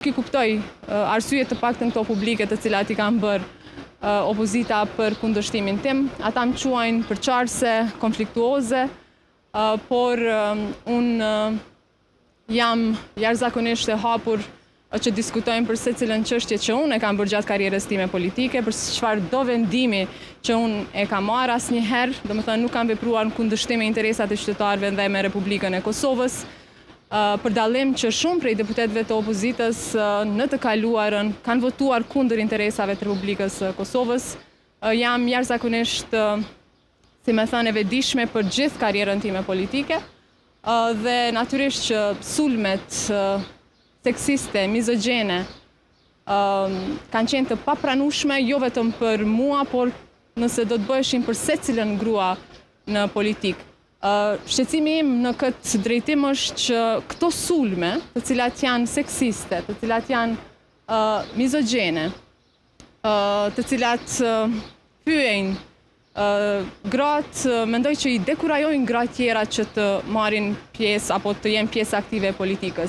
I kuptoj arsyet të paktën këto publike të cilat i kanë bërë opozita për kundërshtimin tim. Ata më quajnë përçarse, konfliktuoze, por unë jam jashtëzakonisht e hapur që diskutojmë për secilën çështje që unë e kam bërë gjatë karrierës time politike, për çfarëdo vendimi që unë e kam marrë asnjëherë, domethënë nuk kam vepruar në kundërshtim me interesat e qytetarëve ndaj me Republikën e Kosovës. Për dallim që shumë prej deputetëve të opozitës në të kaluarën kanë votuar kundër interesave të Republikës së Kosovës. Jam jashtëzakonisht, si më thënë, e vetëdijshme për gjithë karrierën time politike dhe natyrisht që sulmet seksiste, mizogjene kanë qenë të papranueshme jo vetëm për mua, por nëse do të bëheshin për secilën grua në politikë. Shqetësimi im në këtë drejtim është që këto sulme, të cilat janë seksiste, të cilat janë mizogjene, të cilat pyejnë gratë, mendoj që i dekurajojnë gratë tjera që të marrin pjesë apo të jenë pjesë aktive e politikës.